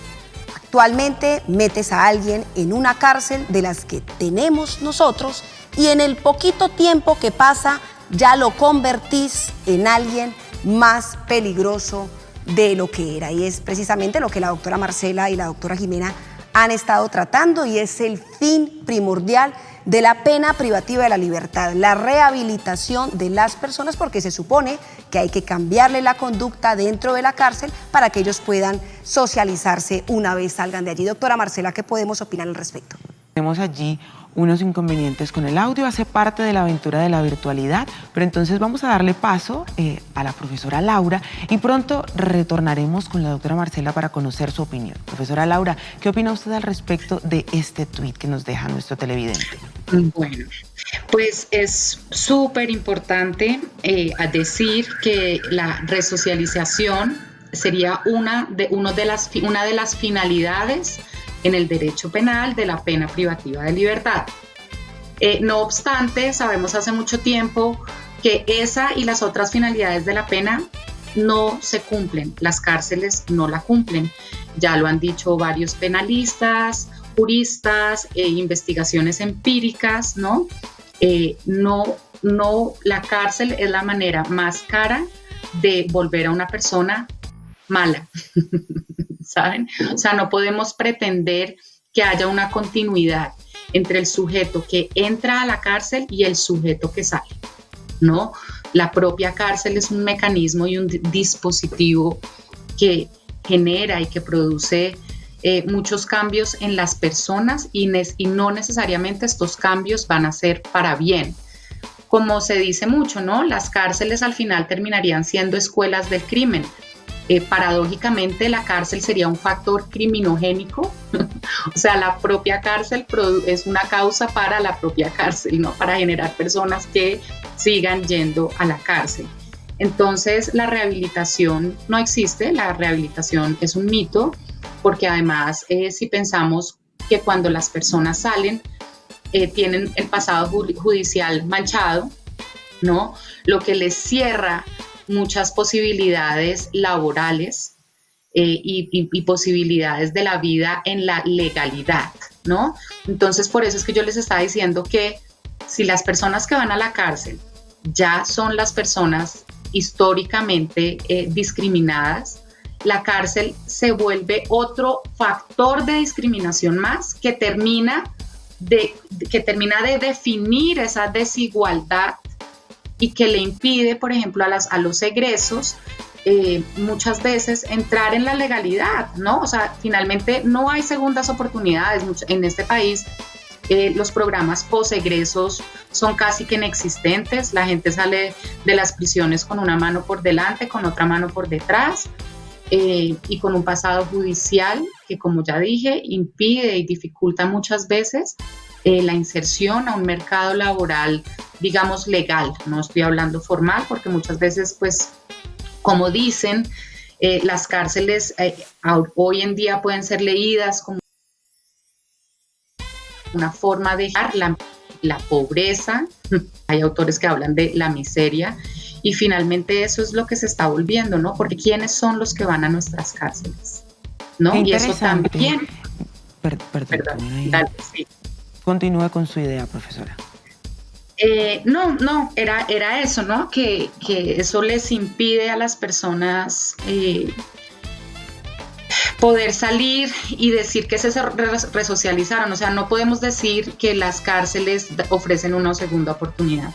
Actualmente metes a alguien en una cárcel de las que tenemos nosotros y en el poquito tiempo que pasa ya lo convertís en alguien más peligroso de lo que era. Y es precisamente lo que la doctora Marcela y la doctora Jimena han estado tratando, y es el fin primordial de la pena privativa de la libertad, la rehabilitación de las personas, porque se supone que hay que cambiarle la conducta dentro de la cárcel para que ellos puedan socializarse una vez salgan de allí. Doctora Marcela, ¿qué podemos opinar al respecto? Tenemos allí unos inconvenientes con el audio, hace parte de la aventura de la virtualidad, pero entonces vamos a darle paso a la profesora Laura y pronto retornaremos con la doctora Marcela para conocer su opinión. Profesora Laura, ¿qué opina usted al respecto de este tuit que nos deja nuestro televidente? Bueno, pues es súper importante decir que la resocialización sería una de las finalidades en el derecho penal de la pena privativa de libertad. No obstante, sabemos hace mucho tiempo que esa y las otras finalidades de la pena no se cumplen, las cárceles no la cumplen. Ya lo han dicho varios penalistas, juristas, investigaciones empíricas, ¿no? La cárcel es la manera más cara de volver a una persona mala, ¿saben? O sea, no podemos pretender que haya una continuidad entre el sujeto que entra a la cárcel y el sujeto que sale, ¿no? La propia cárcel es un mecanismo y un dispositivo que genera y que produce muchos cambios en las personas y no necesariamente estos cambios van a ser para bien. Como se dice mucho, ¿no? Las cárceles al final terminarían siendo escuelas del crimen. Paradójicamente, la cárcel sería un factor criminogénico, o sea, la propia cárcel es una causa para la propia cárcel, ¿no? Para generar personas que sigan yendo a la cárcel. Entonces, la rehabilitación no existe, la rehabilitación es un mito, porque además, si pensamos que cuando las personas salen, tienen el pasado judicial manchado, ¿no? Lo que les cierra muchas posibilidades laborales y posibilidades de la vida en la legalidad, ¿no? Entonces, por eso es que yo les estaba diciendo que si las personas que van a la cárcel ya son las personas históricamente discriminadas, la cárcel se vuelve otro factor de discriminación más que termina de definir esa desigualdad y que le impide, por ejemplo, a los egresos muchas veces entrar en la legalidad, ¿no? O sea, finalmente no hay segundas oportunidades. En este país los programas posegresos son casi que inexistentes. La gente sale de las prisiones con una mano por delante, con otra mano por detrás y con un pasado judicial que, como ya dije, impide y dificulta muchas veces la inserción a un mercado laboral, digamos, legal. No estoy hablando formal porque muchas veces, pues, como dicen, las cárceles hoy en día pueden ser leídas como una forma de dejar la pobreza. Hay autores que hablan de la miseria y finalmente eso es lo que se está volviendo, ¿no? Porque ¿quiénes son los que van a nuestras cárceles? ¿No? Y eso también... Perdón, dale, sí. Continúe con su idea, profesora. Era eso, ¿no? Que eso les impide a las personas poder salir y decir que se resocializaron. O sea, no podemos decir que las cárceles ofrecen una segunda oportunidad.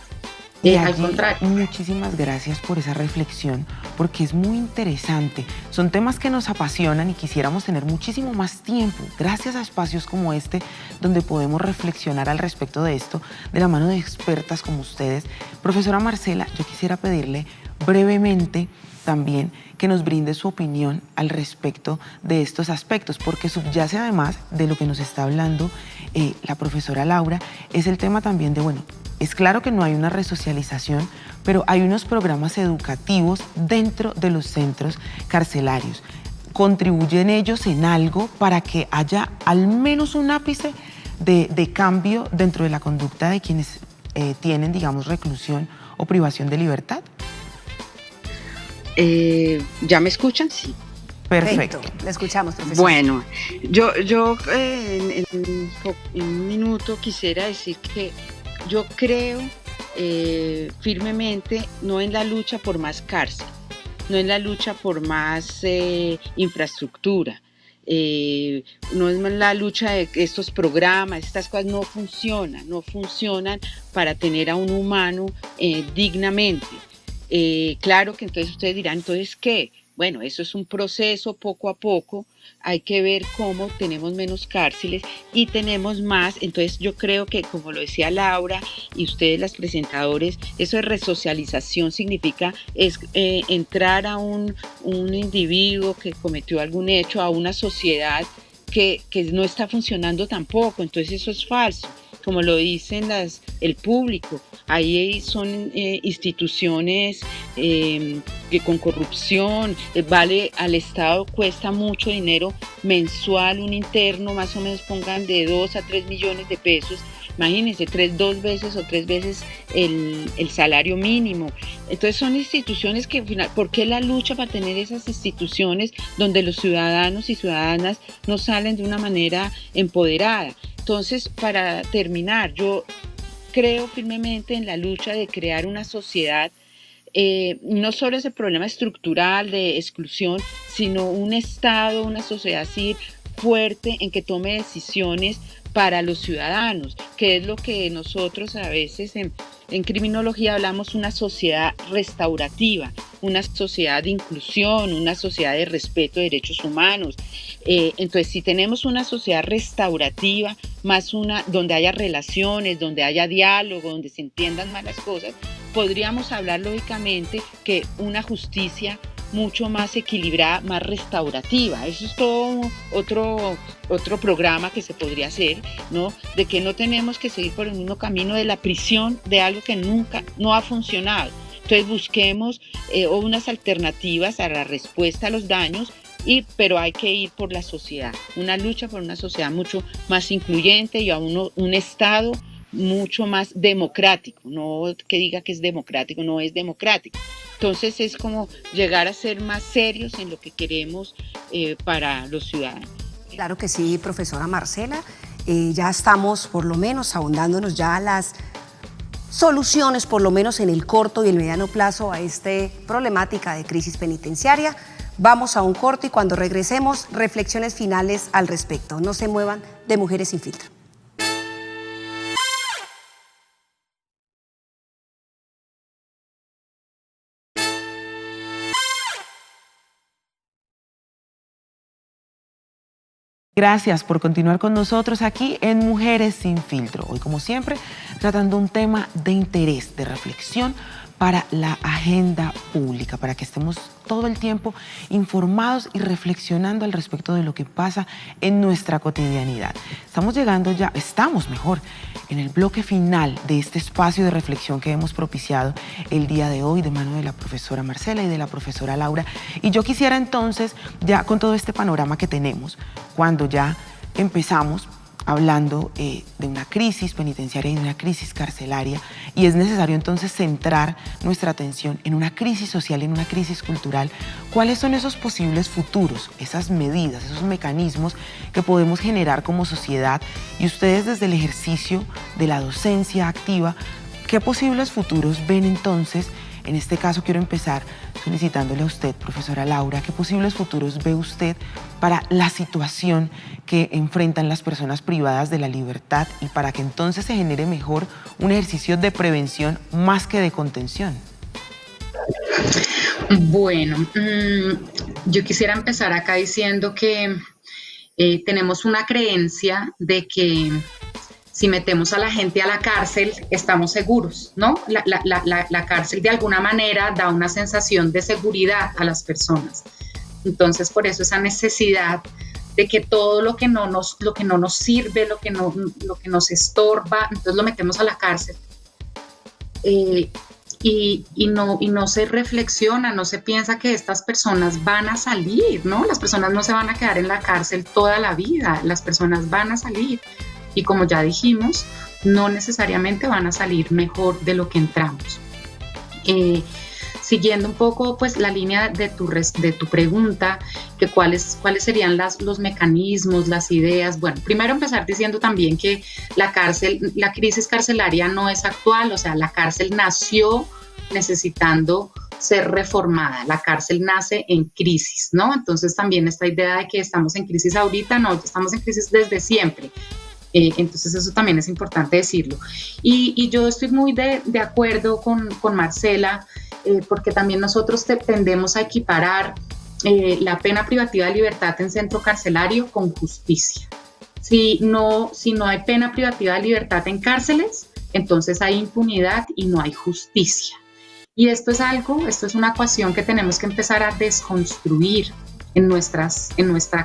Al contrario. Muchísimas gracias por esa reflexión, porque es muy interesante. Son temas que nos apasionan y quisiéramos tener muchísimo más tiempo, gracias a espacios como este, donde podemos reflexionar al respecto de esto, de la mano de expertas como ustedes. Profesora Marcela, yo quisiera pedirle brevemente también que nos brinde su opinión al respecto de estos aspectos, porque subyace además de lo que nos está hablando la profesora Laura, es el tema también de, bueno, es claro que no hay una resocialización, pero hay unos programas educativos dentro de los centros carcelarios. ¿Contribuyen ellos en algo para que haya al menos un ápice de cambio dentro de la conducta de quienes tienen, digamos, reclusión o privación de libertad? ¿Ya me escuchan? Sí. Perfecto. Le escuchamos, profesor. Bueno, yo en un minuto quisiera decir que yo creo firmemente no en la lucha por más cárcel, no en la lucha por más infraestructura, no es la lucha de estos programas, estas cosas no funcionan para tener a un humano dignamente. Claro que entonces ustedes dirán, ¿entonces qué? Bueno, eso es un proceso poco a poco, hay que ver cómo tenemos menos cárceles y tenemos más. Entonces yo creo que, como lo decía Laura y ustedes las presentadores, eso de resocialización significa entrar a un individuo que cometió algún hecho, a una sociedad que no está funcionando tampoco. Entonces eso es falso, como lo dicen el público. Ahí son instituciones que con corrupción, vale al Estado, cuesta mucho dinero mensual un interno, más o menos pongan de 2 a 3 millones de pesos. Imagínense, 2 veces o 3 veces el salario mínimo. Entonces son instituciones que, ¿por qué la lucha para tener esas instituciones donde los ciudadanos y ciudadanas no salen de una manera empoderada? Entonces, para terminar, yo creo firmemente en la lucha de crear una sociedad, no solo ese problema estructural de exclusión, sino un Estado, una sociedad civil fuerte en que tome decisiones para los ciudadanos, que es lo que nosotros a veces en criminología hablamos, una sociedad restaurativa, una sociedad de inclusión, una sociedad de respeto de derechos humanos. Entonces, si tenemos una sociedad restaurativa, más una donde haya relaciones, donde haya diálogo, donde se entiendan más las cosas, podríamos hablar lógicamente que una justicia mucho más equilibrada, más restaurativa. Eso es todo otro programa que se podría hacer, ¿no? De que no tenemos que seguir por el mismo camino de la prisión de algo que nunca no ha funcionado. Entonces busquemos unas alternativas a la respuesta a los daños, pero hay que ir por la sociedad, una lucha por una sociedad mucho más incluyente y a un Estado mucho más democrático, no que diga que es democrático, no es democrático. Entonces es como llegar a ser más serios en lo que queremos para los ciudadanos. Claro que sí, profesora Marcela. Ya estamos por lo menos ahondándonos ya a las soluciones, por lo menos en el corto y el mediano plazo, a esta problemática de crisis penitenciaria. Vamos a un corto y cuando regresemos, reflexiones finales al respecto. No se muevan de Mujeres Sin Filtro. Gracias por continuar con nosotros aquí en Mujeres Sin Filtro. Hoy, como siempre, tratando un tema de interés, de reflexión para la agenda pública, para que estemos todo el tiempo informados y reflexionando al respecto de lo que pasa en nuestra cotidianidad. Estamos mejor, en el bloque final de este espacio de reflexión que hemos propiciado el día de hoy de mano de la profesora Marcela y de la profesora Laura. Y yo quisiera entonces, ya con todo este panorama que tenemos, cuando ya empezamos hablando de una crisis penitenciaria y de una crisis carcelaria, y es necesario entonces centrar nuestra atención en una crisis social, en una crisis cultural. ¿Cuáles son esos posibles futuros, esas medidas, esos mecanismos que podemos generar como sociedad? Y ustedes, desde el ejercicio de la docencia activa, ¿qué posibles futuros ven entonces? En este caso quiero empezar solicitándole a usted, profesora Laura, ¿qué posibles futuros ve usted para la situación que enfrentan las personas privadas de la libertad y para que entonces se genere mejor un ejercicio de prevención más que de contención? Bueno, yo quisiera empezar acá diciendo que tenemos una creencia de que si metemos a la gente a la cárcel, estamos seguros, ¿no? La cárcel de alguna manera da una sensación de seguridad a las personas. Entonces, por eso esa necesidad de que todo lo que no nos sirve, lo que nos estorba, entonces lo metemos a la cárcel. Y no se reflexiona, no se piensa que estas personas van a salir, ¿no? Las personas no se van a quedar en la cárcel toda la vida, las personas van a salir. Y como ya dijimos, no necesariamente van a salir mejor de lo que entramos. Siguiendo un poco pues, la línea de tu pregunta, que cuáles serían los mecanismos, las ideas. Bueno, primero empezar diciendo también que la crisis carcelaria no es actual, o sea, la cárcel nació necesitando ser reformada, la cárcel nace en crisis, ¿no? Entonces también esta idea de que estamos en crisis ahorita, no, estamos en crisis desde siempre. Entonces eso también es importante decirlo. Y yo estoy muy de acuerdo con Marcela, porque también nosotros tendemos a equiparar la pena privativa de libertad en centro carcelario con justicia. Si no hay pena privativa de libertad en cárceles, entonces hay impunidad y no hay justicia. Y esto es una ecuación que tenemos que empezar a desconstruir en nuestra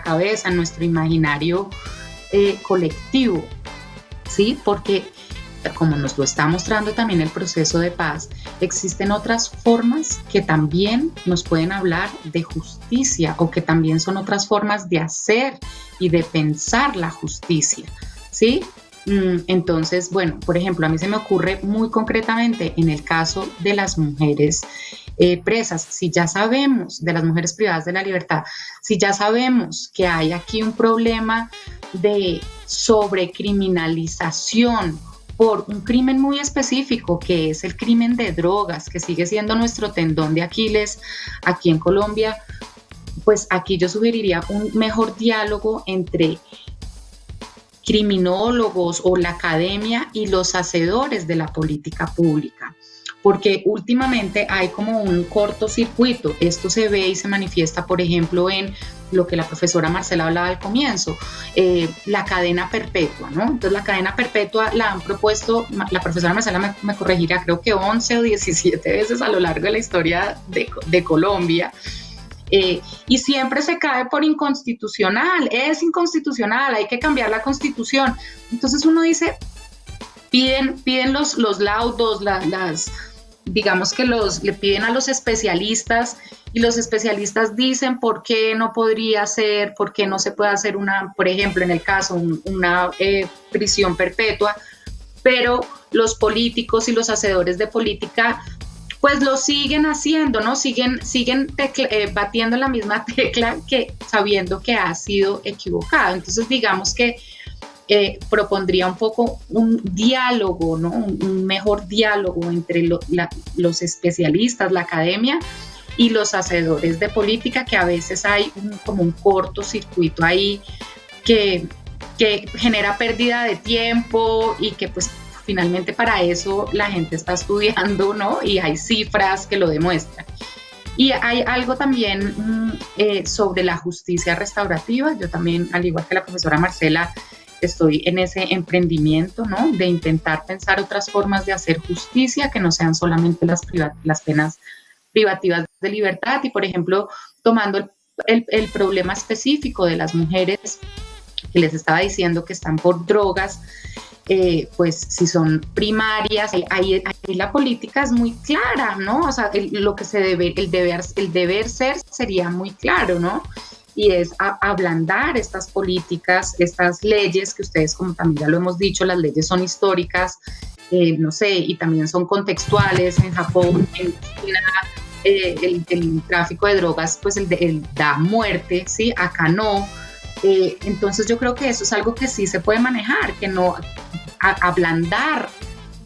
cabeza, en nuestro imaginario colectivo, ¿sí? Porque, como nos lo está mostrando también el proceso de paz, existen otras formas que también nos pueden hablar de justicia o que también son otras formas de hacer y de pensar la justicia, ¿sí? Entonces, bueno, por ejemplo, a mí se me ocurre muy concretamente en el caso de las mujeres presas, si ya sabemos, de las mujeres privadas de la libertad, si ya sabemos que hay aquí un problema de sobrecriminalización por un crimen muy específico, que es el crimen de drogas, que sigue siendo nuestro tendón de Aquiles aquí en Colombia, pues aquí yo sugeriría un mejor diálogo entre criminólogos o la academia y los hacedores de la política pública, porque últimamente hay como un cortocircuito. Esto se ve y se manifiesta, por ejemplo, en lo que la profesora Marcela hablaba al comienzo, la cadena perpetua, ¿no? Entonces la cadena perpetua la han propuesto, la profesora Marcela me corregirá, creo que 11 o 17 veces a lo largo de la historia de Colombia. Y siempre se cae por inconstitucional, es inconstitucional, hay que cambiar la constitución. Entonces uno dice, piden los laudos, digamos que le piden a los especialistas, y los especialistas dicen por qué no podría ser, por qué no se puede hacer por ejemplo, en el caso, una prisión perpetua, pero los políticos y los hacedores de política pues lo siguen haciendo, ¿no? Siguen batiendo la misma tecla, que sabiendo que ha sido equivocado. Entonces, digamos que propondría un poco un diálogo, ¿no? Un mejor diálogo entre los especialistas, la academia y los hacedores de política, que a veces hay como un cortocircuito ahí que genera pérdida de tiempo y que pues finalmente para eso la gente está estudiando, ¿no? Y hay cifras que lo demuestran. Y hay algo también sobre la justicia restaurativa. Yo también, al igual que la profesora Marcela, estoy en ese emprendimiento, ¿no? De intentar pensar otras formas de hacer justicia que no sean solamente las penas privativas de libertad. Y, por ejemplo, tomando el problema específico de las mujeres que les estaba diciendo que están por drogas, pues si son primarias, ahí la política es muy clara, ¿no? O sea, el deber ser sería muy claro, ¿no? Y es ablandar estas políticas, estas leyes que ustedes, como también ya lo hemos dicho, las leyes son históricas, no sé, y también son contextuales. En Japón, en China, el tráfico de drogas, pues el da muerte, ¿sí? Acá no. Entonces yo creo que eso es algo que sí se puede manejar, que no ablandar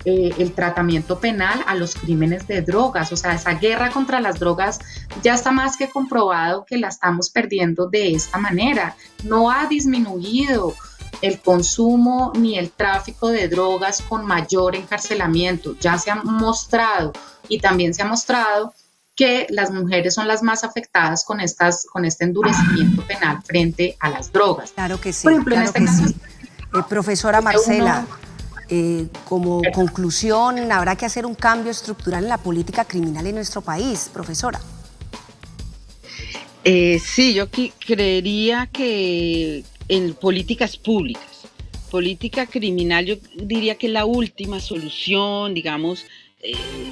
el tratamiento penal a los crímenes de drogas. O sea, esa guerra contra las drogas ya está más que comprobado que la estamos perdiendo de esta manera. No ha disminuido el consumo ni el tráfico de drogas con mayor encarcelamiento. Ya se ha mostrado, y también se ha mostrado que las mujeres son las más afectadas con este endurecimiento penal frente a las drogas. Claro que sí, por ejemplo, claro en este que caso, sí. Profesora Marcela, como conclusión, habrá que hacer un cambio estructural en la política criminal en nuestro país, profesora. Sí, yo creería que en políticas públicas, política criminal, yo diría que es la última solución, digamos.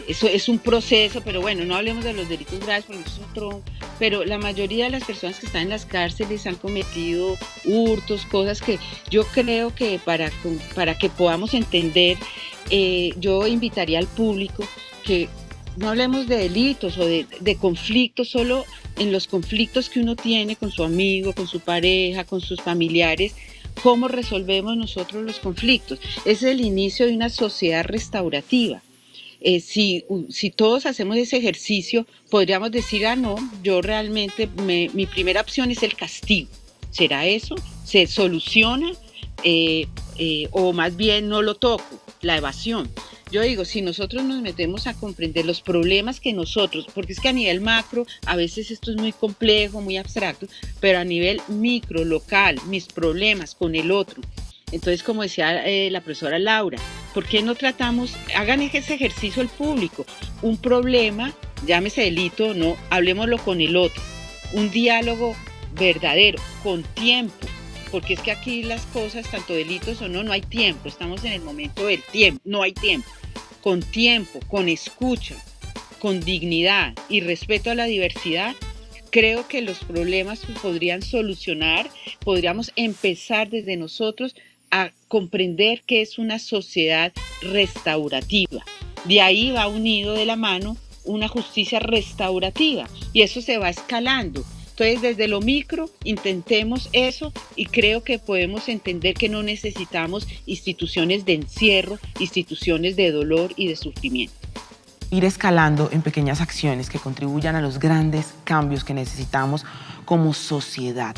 Eso es un proceso, pero bueno, no hablemos de los delitos graves porque eso es otro, pero la mayoría de las personas que están en las cárceles han cometido hurtos, cosas que yo creo que para que podamos entender, yo invitaría al público que no hablemos de delitos o de conflictos, solo en los conflictos que uno tiene con su amigo, con su pareja, con sus familiares. ¿Cómo resolvemos nosotros los conflictos? Es el inicio de una sociedad restaurativa. Si todos hacemos ese ejercicio, podríamos decir, no, yo realmente, mi primera opción es el castigo. ¿Será eso? ¿Se soluciona? O más bien no lo toco, la evasión. Yo digo, si nosotros nos metemos a comprender los problemas que nosotros, porque es que a nivel macro, a veces esto es muy complejo, muy abstracto, pero a nivel micro, local, mis problemas con el otro. Entonces, como decía la profesora Laura, ¿por qué no tratamos, hagan ese ejercicio al público? Un problema, llámese delito, no, hablemoslo con el otro. Un diálogo verdadero, con tiempo. Porque es que aquí las cosas, tanto delitos o no hay tiempo, estamos en el momento del tiempo, no hay tiempo. Con tiempo, con escucha, con dignidad y respeto a la diversidad, creo que los problemas se podrían solucionar, podríamos empezar desde nosotros a comprender que es una sociedad restaurativa. De ahí va unido de la mano una justicia restaurativa y eso se va escalando. Entonces, desde lo micro, intentemos eso y creo que podemos entender que no necesitamos instituciones de encierro, instituciones de dolor y de sufrimiento. Ir escalando en pequeñas acciones que contribuyan a los grandes cambios que necesitamos como sociedad.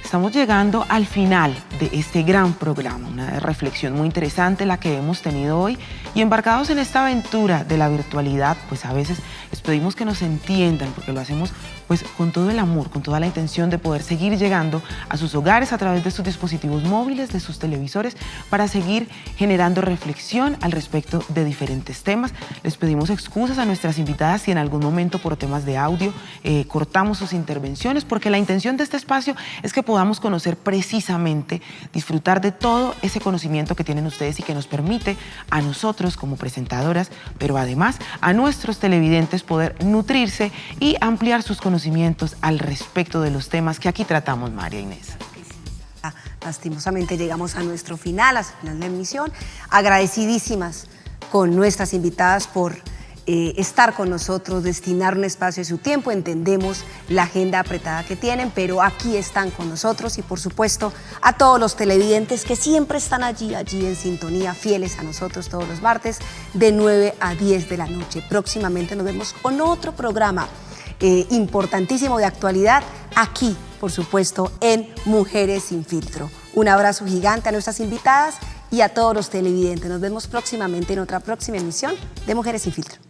Estamos llegando al final de este gran programa, una reflexión muy interesante la que hemos tenido hoy y embarcados en esta aventura de la virtualidad, pues a veces les pedimos que nos entiendan porque lo hacemos pues con todo el amor, con toda la intención de poder seguir llegando a sus hogares a través de sus dispositivos móviles, de sus televisores, para seguir generando reflexión al respecto de diferentes temas. Les pedimos excusas a nuestras invitadas si en algún momento por temas de audio cortamos sus intervenciones, porque la intención de este espacio es que podamos conocer precisamente, disfrutar de todo ese conocimiento que tienen ustedes y que nos permite a nosotros como presentadoras, pero además a nuestros televidentes poder nutrirse y ampliar sus conocimientos al respecto de los temas que aquí tratamos, María Inés. Lastimosamente llegamos a nuestro final, al final de la emisión. Agradecidísimas con nuestras invitadas por estar con nosotros, destinar un espacio de su tiempo. Entendemos la agenda apretada que tienen, pero aquí están con nosotros y por supuesto a todos los televidentes que siempre están allí en sintonía, fieles a nosotros todos los martes de 9 a 10 de la noche. Próximamente nos vemos con otro programa importantísimo de actualidad aquí, por supuesto, en Mujeres Sin Filtro. Un abrazo gigante a nuestras invitadas y a todos los televidentes. Nos vemos próximamente en otra próxima emisión de Mujeres Sin Filtro.